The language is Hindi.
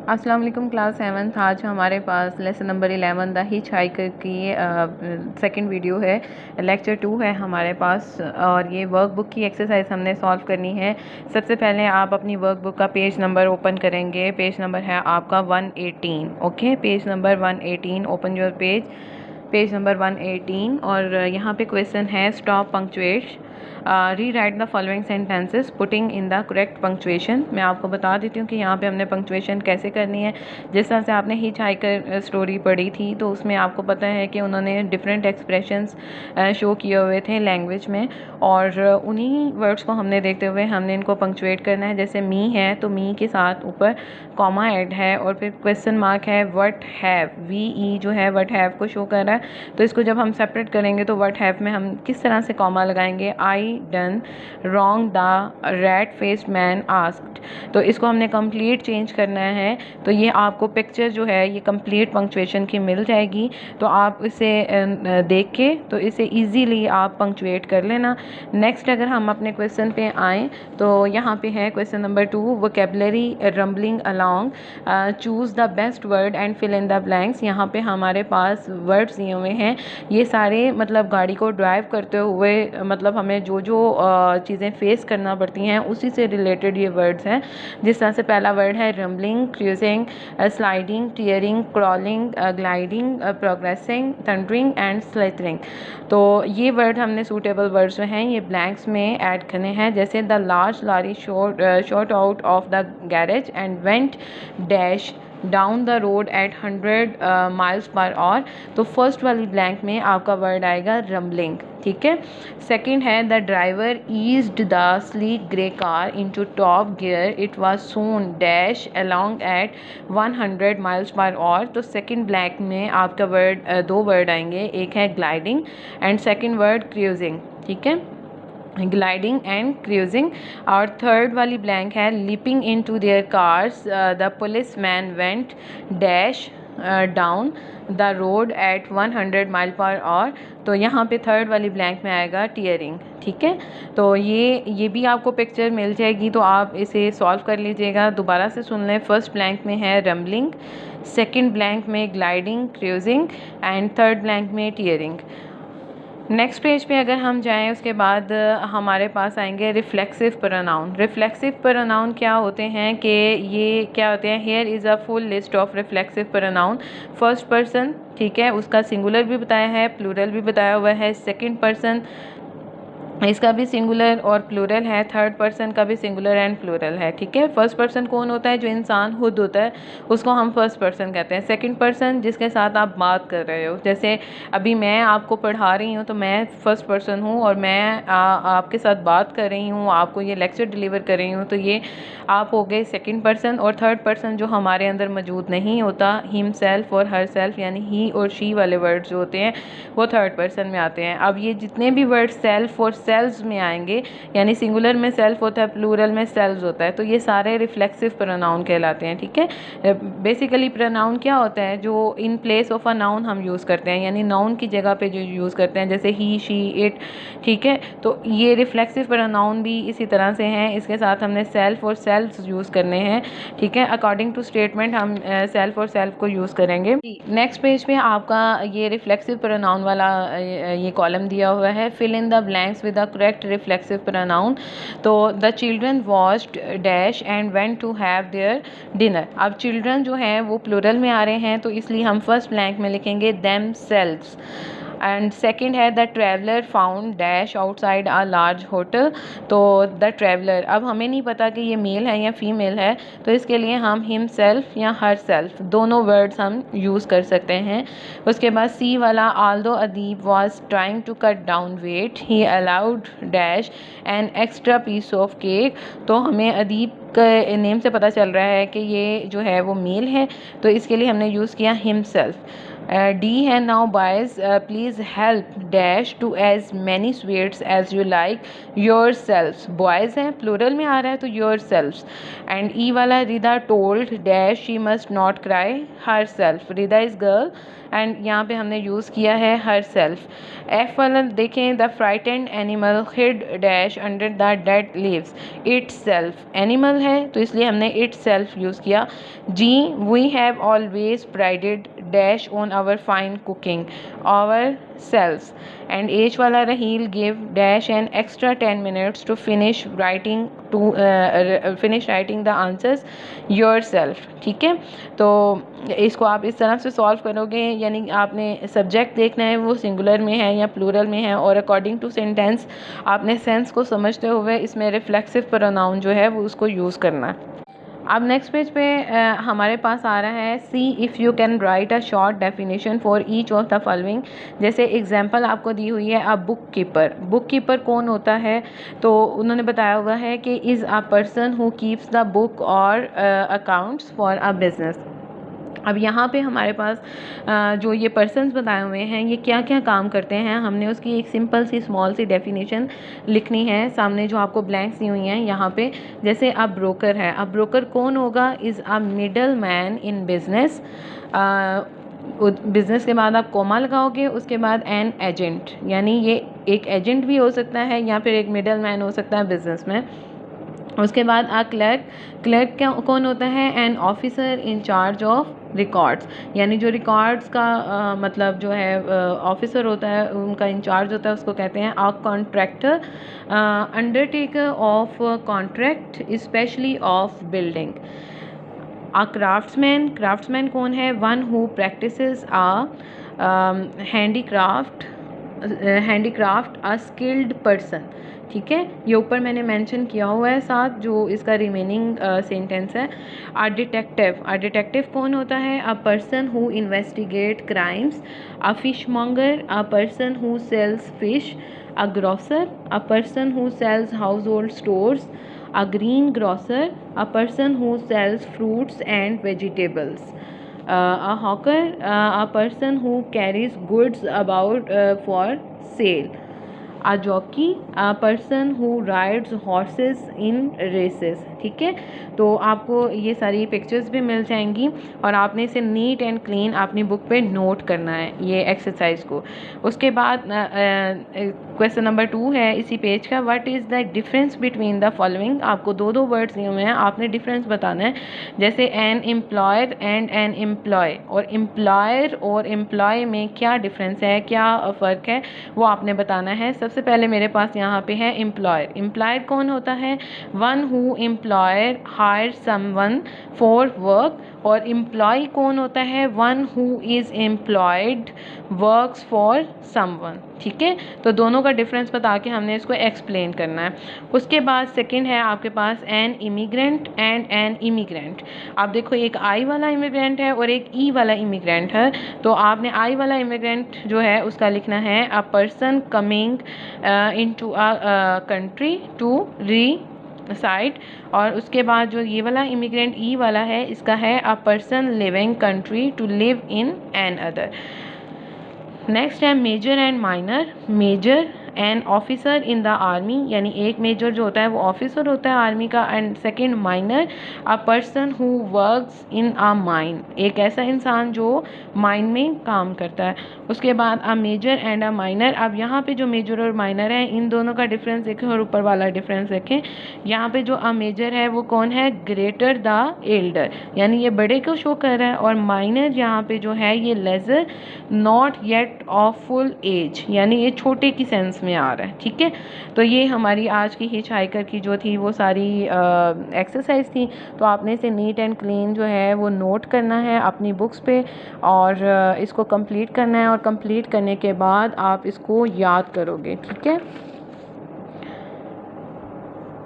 अस्सलाम वालेकुम क्लास 7th। आज हमारे पास lesson number 11 the hitchhiker की सेकंड वीडियो है। लेक्चर 2 है हमारे पास और ये वर्कबुक की एक्सरसाइज हमने सॉल्व करनी है। सबसे पहले आप अपनी वर्कबुक का पेज नंबर ओपन करेंगे। पेज नंबर है आपका 118। Okay, page number 118, open your page number 118। और यहाँ पे क्वेश्चन है स्टॉप पंक्चुएट, री right the following sentences putting in the correct punctuation. मैं आपको बता देती हूँ कि यहाँ पे हमने पंक्चुएशन कैसे करनी है। जिस तरह से आपने हिच हाइकर स्टोरी पढ़ी थी तो उसमें आपको पता है कि उन्होंने डिफरेंट एक्सप्रेशंस शो किए हुए थे लैंग्वेज में, और उन्हीं वर्ड्स को हमने देखते हुए हमने इनको पंक्चुएट करना है। जैसे मी है तो मी के साथ ऊपर कॉमा ऐड है और फिर क्वेश्चन मार्क है। व्हाट हैव, वी ई जो है व्हाट हैव को शो कर रहा है, तो इसको जब हम सेपरेट करेंगे तो व्हाट हैव में हम किस तरह से कॉमा लगाएंगे। I done wrong the red faced man asked, तो इसको हमने कंप्लीट चेंज करना है। तो ये आपको पिक्चर जो है ये कंप्लीट पंक्चुएशन की मिल जाएगी, तो आप इसे देख के तो इसे इजीली आप पंक्चुएट कर लेना। नेक्स्ट अगर हम अपने क्वेश्चन पे आएँ तो यहाँ पे है question number 2, vocabulary rumbling along, choose the best word and fill in the blanks. यहाँ पे हमारे पास वर्ड्स दिए हुए हैं, ये सारे मतलब गाड़ी को ड्राइव करते हुए मतलब हमें जो जो चीज़ें फेस करना पड़ती हैं उसी से रिलेटेड ये वर्ड्स हैं। जिस तरह से पहला वर्ड है rumbling, cruising, sliding, tearing, crawling, gliding, progressing, thundering and slithering. तो ये वर्ड हमने सूटेबल वर्ड्स जो हैं ये ब्लैंक्स में ऐड करने हैं। जैसे the large lorry shot out of the garage and went dash down the road at 100 miles per hour. तो फर्स्ट वाली ब्लैंक में आपका वर्ड आएगा रम्बलिंग, ठीक है। सेकंड है the driver eased the sleek grey car into top gear, it was soon dash along at 100 miles per hour. तो सेकंड ब्लैंक में आपका वर्ड दो वर्ड आएंगे, एक है gliding and second word cruising, ठीक है, ग्लाइडिंग एंड क्रूजिंग। और थर्ड वाली ब्लैंक है leaping into their cars, the police man went dash down the road at 100 mile per hour. तो यहाँ पे थर्ड वाली ब्लैंक में आएगा टीयरिंग, ठीक है। तो ये भी आपको पिक्चर मिल जाएगी, तो आप इसे सॉल्व कर लीजिएगा। दोबारा से सुन लें, फर्स्ट ब्लैंक में है रम्बलिंग, सेकंड ब्लैंक में gliding cruising and third blank में टीयरिंग। नेक्स्ट पेज पे अगर हम जाएं उसके बाद हमारे पास आएंगे रिफ्लेक्सिव प्रोनाउन। रिफ्लेक्सिव प्रोनाउन क्या होते हैं कि ये क्या होते हैं, here is a full list of reflexive pronoun. First person, ठीक है, उसका सिंगुलर भी बताया है, प्लूरल भी बताया हुआ है। सेकंड पर्सन इसका भी सिंगुलर और प्लूरल है, थर्ड पर्सन का भी सिंगुलर एंड प्लूरल है, ठीक है। फर्स्ट पर्सन कौन होता है, जो इंसान खुद होता है उसको हम फर्स्ट पर्सन कहते हैं। सेकंड पर्सन जिसके साथ आप बात कर रहे हो, जैसे अभी मैं आपको पढ़ा रही हूँ तो मैं फर्स्ट पर्सन हूँ और मैं आपके साथ बात कर रही हूँ, आपको ये लेक्चर डिलीवर कर रही हूँ, तो ये आप हो गए सेकंड पर्सन। और थर्ड पर्सन जो हमारे अंदर मौजूद नहीं होता, हिम सेल्फ और हर सेल्फ यानी ही और शी वाले वर्ड जो होते हैं वो थर्ड पर्सन में आते हैं। अब ये जितने भी वर्ड सेल्फ और सेल्व्स में आएंगे, यानी सिंगुलर में सेल्फ होता है, प्लूरल में सेल्व्स होता है, तो ये सारे रिफ्लेक्सिव प्रोनाउन कहलाते हैं, ठीक है। बेसिकली प्रोनाउन क्या होता है, जो in place of a noun हम यूज़ करते हैं, यानी नाउन की जगह पे जो यूज़ करते हैं, जैसे ही, शी, इट, ठीक है। तो ये रिफ्लेक्सिव प्रोनाउन भी इसी तरह से हैं, इसके साथ हमने सेल्फ और सेल्व्स यूज़ करने हैं, ठीक है। अकॉर्डिंग टू स्टेटमेंट हम सेल्फ और सेल्फ को यूज़ करेंगे। नेक्स्ट पेज पे आपका ये रिफ्लेक्सिव प्रोनाउन वाला ये कॉलम दिया हुआ है, fill in the blanks with the correct reflexive pronoun. तो the children watched dash and went to have their dinner. अब चिल्ड्रन जो है वो प्लूरल में आ रहे हैं, तो इसलिए हम फर्स्ट ब्लैंक में लिखेंगे देम सेल्व्स। एंड सेकंड है the traveller found dash outside a large hotel. तो द ट्रैवलर, अब हमें नहीं पता कि ये मेल है या फीमेल है, तो इसके लिए हम हिम सेल्फ या हर सेल्फ दोनों वर्ड्स हम यूज़ कर सकते हैं। उसके बाद सी वाला, although Adib was trying to cut down weight he allowed dash an extra piece of cake. तो हमें अदीब के नेम से पता चल रहा है कि ये जो है वो मेल है, तो इसके लिए हमने यूज़ किया हिम सेल्फ। डी है now boys please help dash to as many sweets as you like yourselves. Boys हैं, प्लूरल में आ रहा है तो योर सेल्फ्स। एंड ई वाला Rida told dash she must not cry herself. Rida is girl and यहाँ पे हमने यूज़ किया है हर सेल्फ। एफ वाला देखें, the frightened animal hid dash under the dead leaves itself. Animal है तो इसलिए हमने इट सेल्फ यूज़ किया। G, we have always prided dash on our fine cooking ourselves. And H वाला Raheel give dash an extra 10 minutes to finish writing the answers yourself। ठीक है, तो इसको आप इस तरह से सॉल्व करोगे, यानी आपने सब्जेक्ट देखना है वो सिंगुलर में है या प्लूरल में है, और अकॉर्डिंग टू सेंटेंस आपने सेंस को समझते हुए इसमें रिफ्लेक्सिव प्रोनाउन जो है वो उसको यूज़ करना है। अब नेक्स्ट पेज पे हमारे पास आ रहा है सी if you can write a short definition for each of the following. जैसे एग्जांपल आपको दी हुई है, अब बुक कीपर। बुक कीपर कौन होता है, तो उन्होंने बताया हुआ है कि is a person who keeps the book और अकाउंट्स फॉर अ बिजनेस। अब यहाँ पे हमारे पास जो ये पर्सन्स बताए हुए हैं ये क्या क्या काम करते हैं, हमने उसकी एक simple C small C definition लिखनी है। सामने जो आपको ब्लैंक्स दी हुई हैं यहाँ पे, जैसे अब ब्रोकर है, अब ब्रोकर कौन होगा, is a middle man in business. Business के बाद आप कोमा लगाओगे, उसके बाद एन एजेंट, यानी ये एक एजेंट भी हो सकता है या फिर एक मिडल मैन हो सकता है बिजनेस में। उसके बाद आ क्लर्क। क्लर्क क्या कौन होता है, an officer in charge of records, यानी जो रिकॉर्ड्स का मतलब जो है ऑफिसर होता है, उनका इंचार्ज होता है, उसको कहते हैं a contractor, undertaker of contract specially of building. A craftsman, craftsman कौन है, one who practises a handicraft a skilled person. ठीक है, ये ऊपर मैंने मेंशन किया हुआ है साथ जो इसका रिमेनिंग सेंटेंस है। अ डिटेक्टिव, अ डिटेक्टिव कौन होता है, a person who investigate crimes. A fishmonger, a person who sells fish. A grocer, a person who sells household stores. A greengrocer, a person who sells fruits and vegetables. A hawker, a person who carries goods about for sale. A jockey, a person who rides horses in races। ठीक है, तो आपको ये सारी पिक्चर्स भी मिल जाएंगी और आपने इसे नीट एंड क्लीन अपनी बुक पे नोट करना है ये एक्सरसाइज को। उसके बाद क्वेश्चन नंबर 2 है इसी पेज का, what is the difference between the following. आपको दो वर्ड्स दिए हुए हैं, आपने डिफरेंस बताना है। जैसे an employer and an employee, और एम्प्लॉयर और एम्प्लॉय में क्या डिफरेंस है, क्या फ़र्क है, वो आपने बताना है। सबसे पहले मेरे पास यहाँ पे है एम्प्लॉयर। एम्प्लॉयर कौन होता है, one who employer hire someone for work. और एम्प्लॉय कौन होता है, one who is employed works for someone. ठीक है, तो दोनों का डिफरेंस बता के हमने इसको एक्सप्लेन करना है। उसके बाद सेकंड है आपके पास an immigrant and an immigrant. आप देखो एक आई वाला इमिग्रेंट है और एक ई वाला इमिग्रेंट है, तो आपने आई वाला इमिग्रेंट जो है उसका लिखना है a person coming into a country to side. और उसके बाद जो ये वाला इमिग्रेंट ई वाला है इसका है a person living country to live in another. Next है major and minor. Major and officer in the army, यानी एक मेजर जो होता है वो ऑफिसर होता है आर्मी का, and second minor a person who works in a mine, एक ऐसा इंसान जो माइन में काम करता है। उसके बाद a major and a minor. अब यहाँ पे जो मेजर और माइनर है इन दोनों का डिफरेंस देखें और ऊपर वाला डिफरेंस देखें। यहाँ पे जो अ मेजर है वो कौन है, ग्रेटर द एल्डर, यानी ये बड़े को शो कर रहा है, और माइनर यहाँ पे जो है ये ledger not yet of full age, यानी ये छोटे की सेंस में आ रहा है। ठीक है, तो ये हमारी आज की हिच हाइकर की जो थी वो सारी एक्सरसाइज थी, तो आपने इसे नीट एंड क्लीन जो है वो नोट करना है अपनी बुक्स पे और इसको कंप्लीट करना है, और कंप्लीट करने के बाद आप इसको याद करोगे। ठीक है।